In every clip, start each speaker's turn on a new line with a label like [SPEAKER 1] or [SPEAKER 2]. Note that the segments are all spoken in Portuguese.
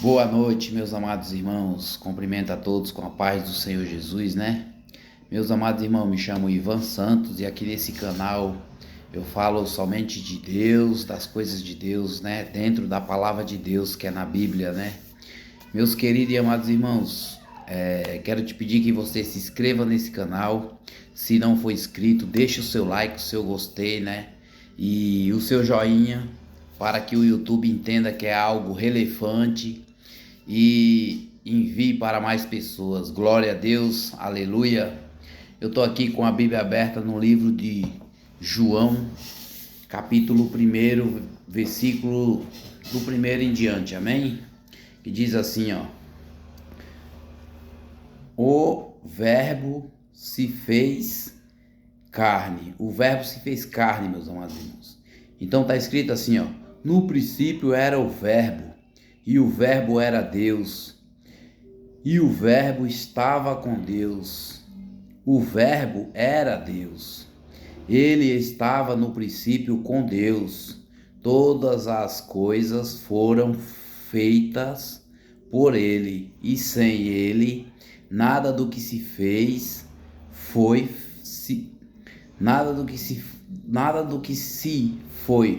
[SPEAKER 1] Boa noite, meus amados irmãos. Cumprimento a todos com a paz do Senhor Jesus, né? Meus amados irmãos, me chamo Ivan Santos e aqui nesse canal eu falo somente de Deus, das coisas de Deus, né? Dentro da palavra de Deus que é na Bíblia, né? Meus queridos e amados irmãos, quero te pedir que você se inscreva nesse canal. Se não for inscrito, deixe o seu like, o seu gostei, né? E o seu joinha para que o YouTube entenda que é algo relevante e envie para mais pessoas. Glória a Deus, aleluia. Eu estou aqui com a Bíblia aberta no livro de João, capítulo 1, versículo do 1 em diante, amém? Que diz assim, ó: o verbo se fez carne. O verbo se fez carne, meus amados irmãos. Então está escrito assim, ó: no princípio era o verbo, e o verbo era Deus, e o verbo estava com Deus. O verbo era Deus. Ele estava no princípio com Deus. Todas as coisas foram feitas por ele, e sem ele nada do que se fez foi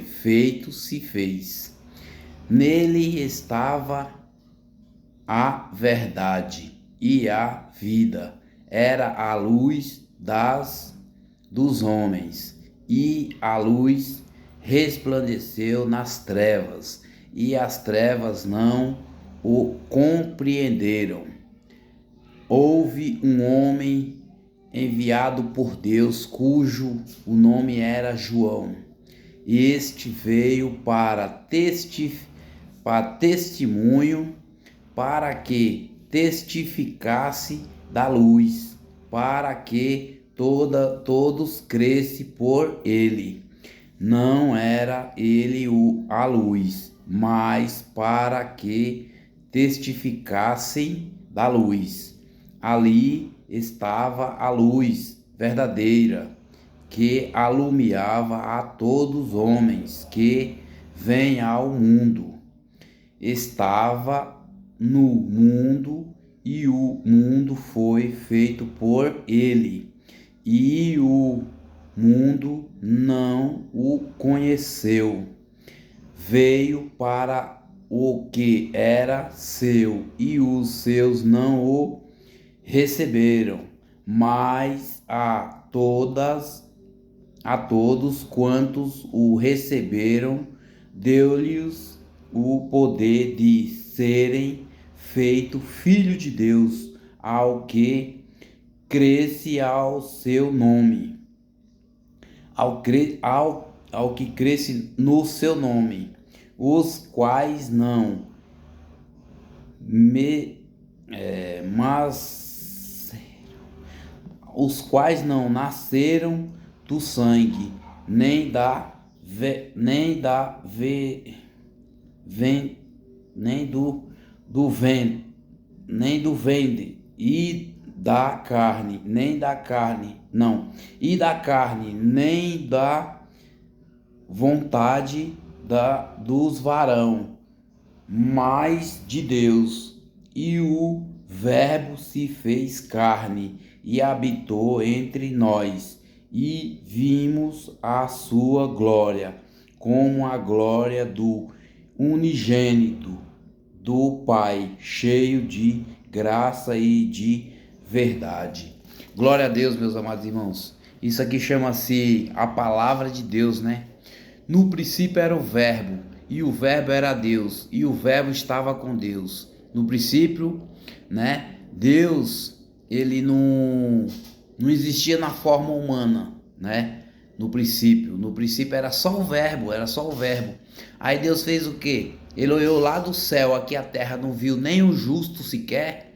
[SPEAKER 1] feito se fez. Nele estava a verdade, e a vida era a luz dos homens, e a luz resplandeceu nas trevas, e as trevas não o compreenderam. Houve um homem enviado por Deus, cujo o nome era João. Este veio para testemunho, para que testificasse da luz, para que todos crescem por ele. Não era ele a luz, mas para que testificassem da luz. Ali estava a luz verdadeira, que alumiava a todos os homens que vêm ao mundo. Estava no mundo, e o mundo foi feito por ele, e o mundo não o conheceu. Veio para o que era seu, e os seus não o receberam, mas a todos quantos o receberam, deu-lhes o poder de serem feito filho de Deus, ao que cresce ao seu nome, ao que cresce no seu nome, os quais não nasceram do sangue, nem do ventre, e da carne, nem da vontade dos varão, mas de Deus. E o verbo se fez carne e habitou entre nós, e vimos a sua glória, como a glória do unigênito do Pai, cheio de graça e de verdade. Glória a Deus, meus amados irmãos. Isso aqui chama-se a palavra de Deus, né? No princípio era o verbo, e o verbo era Deus, e o verbo estava com Deus. No princípio, né? Deus, ele não existia na forma humana, né? No princípio era só o verbo, Aí Deus fez o quê? Ele olhou lá do céu, aqui a terra não viu nem o justo sequer.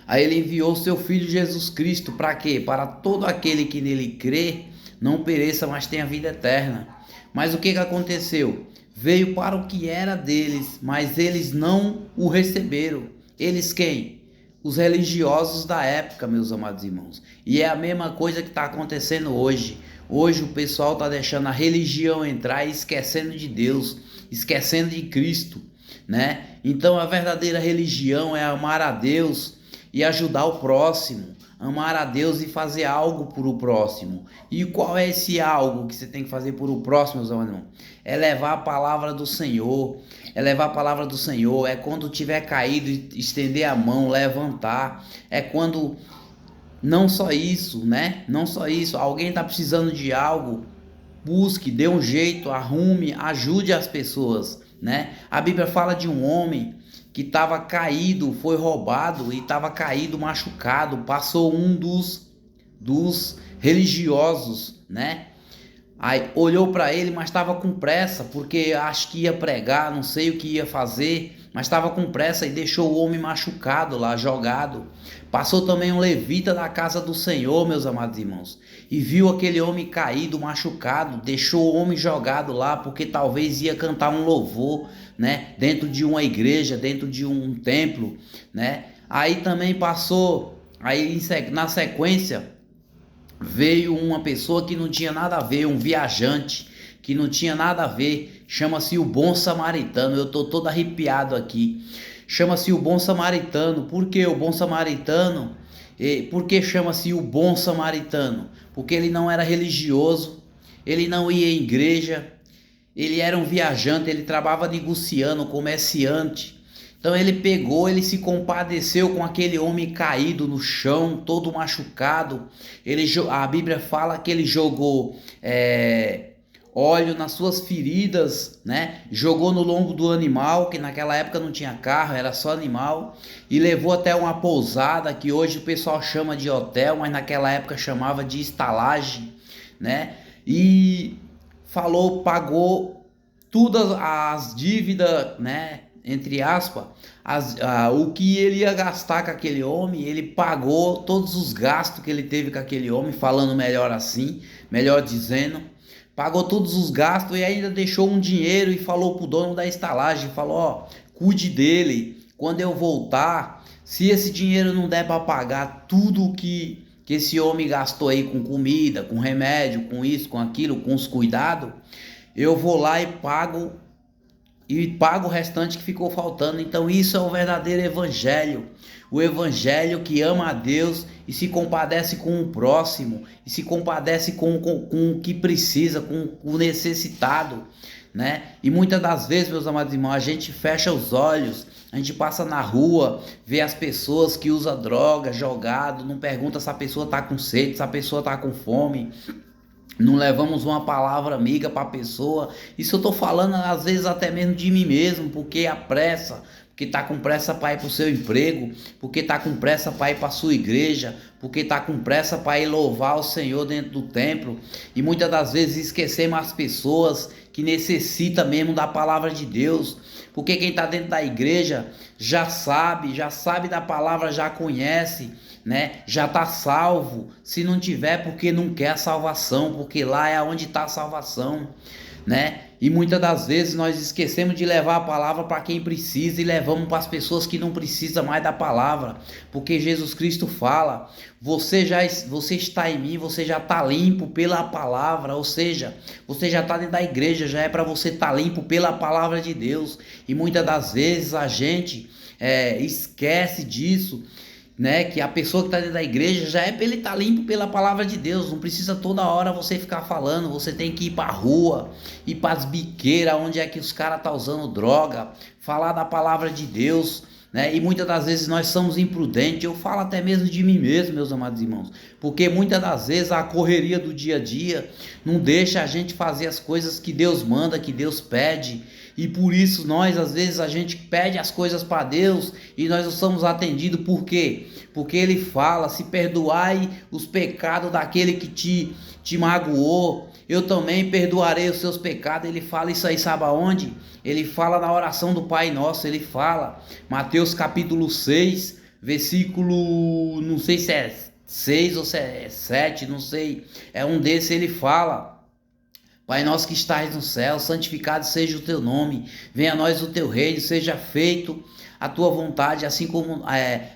[SPEAKER 1] Aí ele enviou seu filho Jesus Cristo, para quê? Para todo aquele que nele crê, não pereça, mas tenha vida eterna. Mas o que aconteceu? Veio para o que era deles, mas eles não o receberam. Eles quem? Os religiosos da época, meus amados irmãos. E é a mesma coisa que está acontecendo hoje. Hoje o pessoal está deixando a religião entrar e esquecendo de Deus, esquecendo de Cristo, né? Então a verdadeira religião é amar a Deus e ajudar o próximo, amar a Deus e fazer algo por o próximo. E qual é esse algo que você tem que fazer por o próximo, meus irmãos? É levar a palavra do Senhor, é levar a palavra do Senhor, é quando tiver caído, estender a mão, levantar, é quando, não só isso, né? Não só isso, alguém está precisando de algo, busque, dê um jeito, arrume, ajude as pessoas, né? A Bíblia fala de um homem que estava caído, foi roubado e estava caído, machucado. Passou um dos religiosos, né? Aí olhou para ele, mas estava com pressa, porque acho que ia pregar, não sei o que ia fazer, mas estava com pressa e deixou o homem machucado lá, jogado. Passou também um levita da casa do Senhor, meus amados irmãos, e viu aquele homem caído, machucado, deixou o homem jogado lá, porque talvez ia cantar um louvor, né, dentro de uma igreja, dentro de um templo, né? Aí também passou, aí na sequência veio uma pessoa que não tinha nada a ver, um viajante que não tinha nada a ver, chama-se o Bom Samaritano. Eu tô todo arrepiado aqui. Chama-se o Bom Samaritano. Por que o Bom Samaritano? Por que chama-se o Bom Samaritano? Porque ele não era religioso, ele não ia em igreja, ele era um viajante, ele trabalhava negociando, comerciante. Então ele pegou, ele se compadeceu com aquele homem caído no chão, todo machucado. A Bíblia fala que ele jogou óleo nas suas feridas, né? Jogou no lombo do animal, que naquela época não tinha carro, era só animal, e levou até uma pousada, que hoje o pessoal chama de hotel, mas naquela época chamava de estalagem, né? E falou, pagou todas as dívidas, né? Entre aspas, o que ele ia gastar com aquele homem, ele pagou todos os gastos que ele teve com aquele homem, falando melhor assim, melhor dizendo, pagou todos os gastos e ainda deixou um dinheiro e falou pro dono da estalagem, falou, ó, cuide dele, quando eu voltar, se esse dinheiro não der para pagar tudo que esse homem gastou aí com comida, com remédio, com isso, com aquilo, com os cuidados, eu vou lá e pago o restante que ficou faltando. Então isso é o verdadeiro evangelho, o evangelho que ama a Deus e se compadece com o próximo, e se compadece com o que precisa, com o necessitado, né? E muitas das vezes, meus amados irmãos, a gente fecha os olhos, a gente passa na rua, vê as pessoas que usam droga, jogado, não pergunta se a pessoa está com sede, se a pessoa está com fome, não levamos uma palavra amiga para a pessoa. Isso eu estou falando às vezes até mesmo de mim mesmo, porque a pressa, porque está com pressa para ir para o seu emprego, porque está com pressa para ir para a sua igreja, porque está com pressa para ir louvar o Senhor dentro do templo, e muitas das vezes esquecemos as pessoas que necessitam mesmo da palavra de Deus, porque quem está dentro da igreja já sabe da palavra, já conhece, né? Já está salvo. Se não tiver, porque não quer a salvação, porque lá é onde está a salvação, né? E muitas das vezes nós esquecemos de levar a palavra para quem precisa e levamos para as pessoas que não precisam mais da palavra, porque Jesus Cristo fala, você está em mim, você já está limpo pela palavra, ou seja, você já está dentro da igreja, já é para você estar limpo pela palavra de Deus. E muitas das vezes a gente esquece disso, né? Que a pessoa que está dentro da igreja já é para ele estar limpo pela palavra de Deus. Não precisa toda hora você ficar falando, você tem que ir para a rua, ir para as biqueiras, onde é que os caras estão usando droga, falar da palavra de Deus, né? E muitas das vezes nós somos imprudentes. Eu falo até mesmo de mim mesmo, meus amados irmãos, porque muitas das vezes a correria do dia a dia não deixa a gente fazer as coisas que Deus manda, que Deus pede. E por isso nós, às vezes, a gente pede as coisas para Deus e nós não somos atendidos. Por quê? Porque Ele fala, se perdoai os pecados daquele que te magoou, eu também perdoarei os seus pecados. Ele fala isso aí, sabe aonde? Ele fala na oração do Pai Nosso, ele fala, Mateus capítulo 6, versículo, não sei se é 6 ou se é 7, não sei, é um desses. Ele fala, Pai nosso que estás no céu, santificado seja o teu nome, venha a nós o teu reino, seja feito a tua vontade, assim como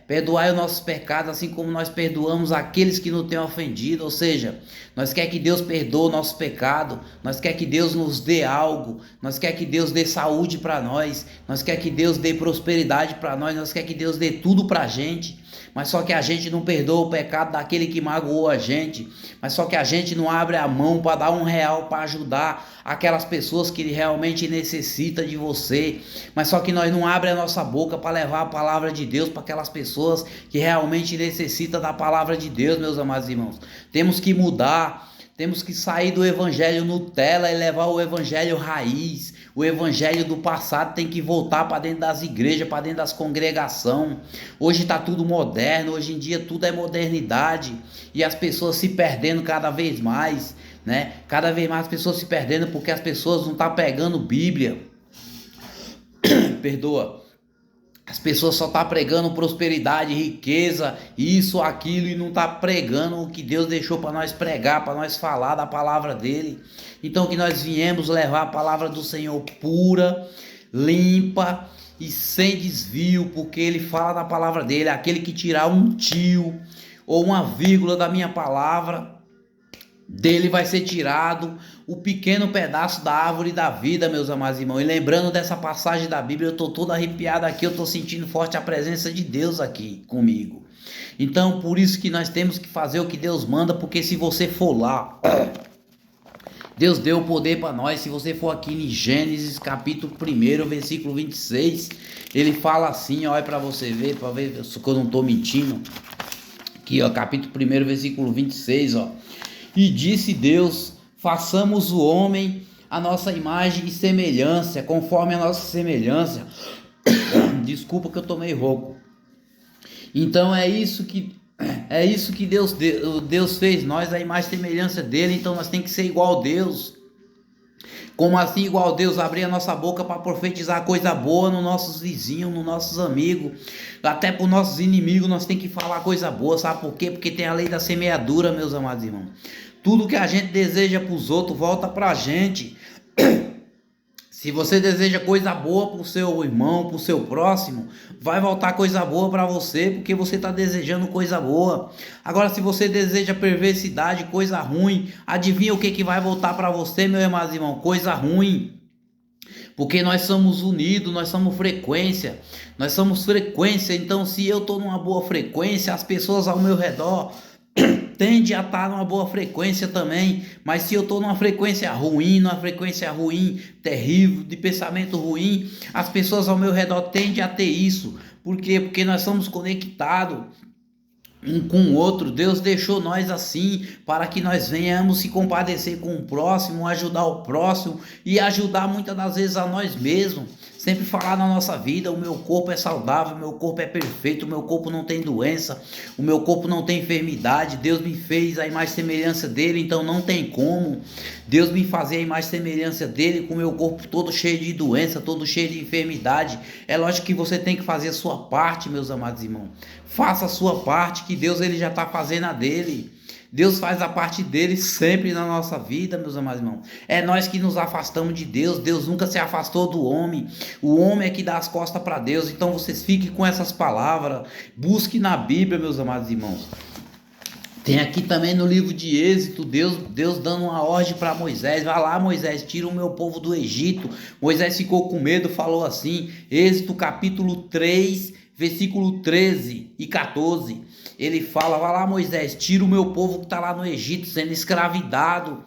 [SPEAKER 1] perdoai os nossos pecados, assim como nós perdoamos aqueles que nos têm ofendido. Ou seja, nós quer que Deus perdoe o nosso pecado, nós quer que Deus nos dê algo, nós quer que Deus dê saúde para nós quer que Deus dê prosperidade para nós quer que Deus dê tudo para a gente. Mas só que a gente não perdoa o pecado daquele que magoou a gente. Mas só que a gente não abre a mão para dar R$ 1 para ajudar aquelas pessoas que realmente necessitam de você. Mas só que nós não abre a nossa boca para levar a palavra de Deus para aquelas pessoas que realmente necessitam da palavra de Deus, meus amados irmãos. Temos que mudar. Temos que sair do evangelho Nutella e levar o evangelho raiz. O evangelho do passado tem que voltar para dentro das igrejas, para dentro das congregações. Hoje está tudo moderno, hoje em dia tudo é modernidade. E as pessoas se perdendo cada vez mais, né? Cada vez mais as pessoas se perdendo porque as pessoas não estão pegando Bíblia. Perdoa. As pessoas só estão pregando prosperidade, riqueza, isso, aquilo, e não estão pregando o que Deus deixou para nós pregar, para nós falar da palavra dele. Então que nós viemos levar a palavra do Senhor pura, limpa e sem desvio, porque ele fala da palavra dele. Aquele que tirar um tio ou uma vírgula da minha palavra, dele vai ser tirado o pequeno pedaço da árvore da vida, meus amados irmãos. E lembrando dessa passagem da Bíblia, eu estou todo arrepiado aqui, eu estou sentindo forte a presença de Deus aqui comigo. Então, por isso que nós temos que fazer o que Deus manda, porque se você for lá, Deus deu o poder para nós. Se você for aqui em Gênesis capítulo 1, versículo 26, ele fala assim, olha para você ver, para ver se eu não estou mentindo. Aqui, ó, capítulo 1, versículo 26, ó. E disse Deus, façamos o homem a nossa imagem e semelhança, conforme a nossa semelhança. Desculpa que eu tô meio rouco. Então é isso que Deus fez nós, a imagem e semelhança dele. Então nós temos que ser igual a Deus. Como assim igual a Deus? Abrir a nossa boca para profetizar coisa boa nos nossos vizinhos, nos nossos amigos, até para os nossos inimigos. Nós temos que falar coisa boa, sabe por quê? Porque tem a lei da semeadura, meus amados irmãos. Tudo que a gente deseja para os outros volta para a gente. Se você deseja coisa boa para o seu irmão, para o seu próximo, vai voltar coisa boa para você, porque você está desejando coisa boa. Agora, se você deseja perversidade, coisa ruim, adivinha o que vai voltar para você, meu amado irmão? Coisa ruim. Porque nós somos unidos, nós somos frequência. Nós somos frequência, então se eu estou numa boa frequência, as pessoas ao meu redor tende a estar numa boa frequência também. Mas se eu estou numa frequência ruim, terrível, de pensamento ruim, as pessoas ao meu redor tendem a ter isso. Por quê? Porque nós somos conectados um com o outro. Deus deixou nós assim para que nós venhamos se compadecer com o próximo, ajudar o próximo e ajudar muitas das vezes a nós mesmos. Sempre falar na nossa vida, o meu corpo é saudável, o meu corpo é perfeito, o meu corpo não tem doença, o meu corpo não tem enfermidade. Deus me fez a imagem e semelhança dele, então não tem como Deus me fazer a imagem e semelhança dele com o meu corpo todo cheio de doença, todo cheio de enfermidade. É lógico que você tem que fazer a sua parte, meus amados irmãos. Faça a sua parte, que Deus ele já está fazendo a dele. Deus faz a parte dele sempre na nossa vida, meus amados irmãos. É nós que nos afastamos de Deus. Deus nunca se afastou do homem. O homem é que dá as costas para Deus. Então vocês fiquem com essas palavras. Busque na Bíblia, meus amados irmãos. Tem aqui também no livro de Êxodo, Deus dando uma ordem para Moisés. Vai lá, Moisés, tira o meu povo do Egito. Moisés ficou com medo, falou assim. Êxodo capítulo 3, versículo 13 e 14. Ele fala, vai lá, Moisés, tira o meu povo que está lá no Egito, sendo escravizado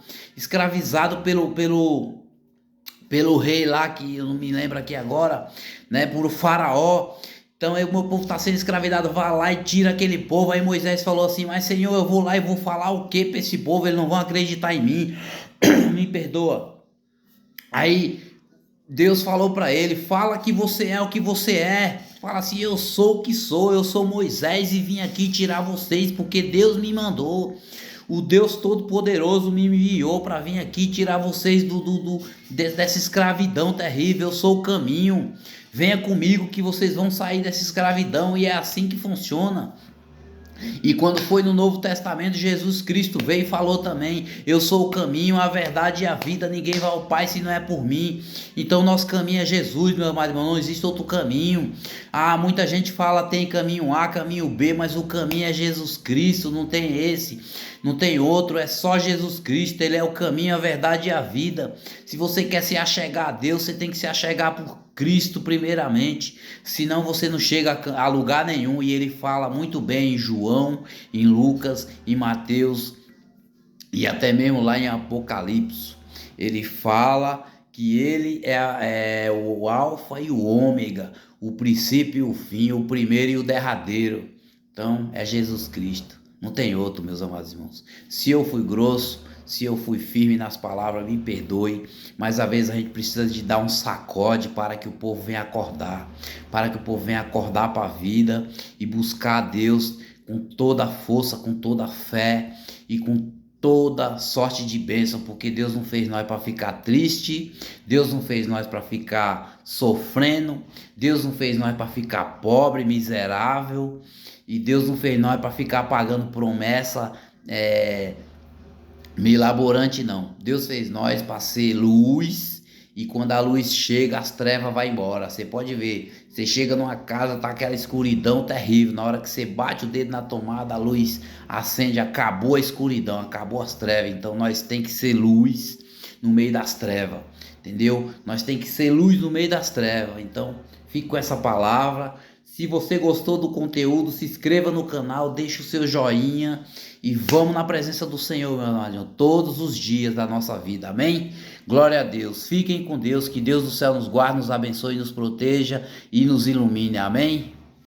[SPEAKER 1] pelo rei lá, que eu não me lembro aqui agora, né, por o faraó. Então aí o meu povo está sendo escravizado, vai lá e tira aquele povo. Aí Moisés falou assim, mas Senhor, eu vou lá e vou falar o que para esse povo? Eles não vão acreditar em mim. Me perdoa. Aí Deus falou para ele, fala que você é o que você é. Fala assim, eu sou o que sou, eu sou Moisés e vim aqui tirar vocês porque Deus me mandou. O Deus Todo-Poderoso me enviou para vir aqui tirar vocês dessa escravidão terrível. Eu sou o caminho. Venha comigo que vocês vão sair dessa escravidão. E é assim que funciona. E quando foi no Novo Testamento, Jesus Cristo veio e falou também: eu sou o caminho, a verdade e a vida, ninguém vai ao Pai se não é por mim. Então nosso caminho é Jesus, meu amado irmão, não existe outro caminho. Muita gente fala tem caminho A, caminho B, mas o caminho é Jesus Cristo, não tem esse, não tem outro, é só Jesus Cristo, ele é o caminho, a verdade e a vida. Se você quer se achegar a Deus, você tem que se achegar por Cristo primeiramente, senão você não chega a lugar nenhum. E ele fala muito bem em João, em Lucas, em Mateus e até mesmo lá em Apocalipse. Ele fala que ele é o alfa e o ômega, o princípio e o fim, o primeiro e o derradeiro. Então é Jesus Cristo, não tem outro, meus amados irmãos. Se eu fui grosso, se eu fui firme nas palavras, me perdoe, mas às vezes a gente precisa de dar um sacode para que o povo venha acordar, para que o povo venha acordar para a vida e buscar a Deus com toda a força, com toda a fé e com toda sorte de bênção, porque Deus não fez nós para ficar triste, Deus não fez nós para ficar sofrendo, Deus não fez nós para ficar pobre, miserável, e Deus não fez nós para ficar pagando promessa milaborante, não. Deus fez nós para ser luz, e quando a luz chega, as trevas vão embora. Você pode ver, você chega numa casa, tá aquela escuridão terrível. Na hora que você bate o dedo na tomada, a luz acende, acabou a escuridão, acabou as trevas. Então nós tem que ser luz no meio das trevas, entendeu? Nós tem que ser luz no meio das trevas. Então fique com essa palavra. Se você gostou do conteúdo, se inscreva no canal, deixe o seu joinha e vamos na presença do Senhor, meu amado, todos os dias da nossa vida, amém? Glória a Deus, fiquem com Deus, que Deus do céu nos guarde, nos abençoe, nos proteja e nos ilumine, amém?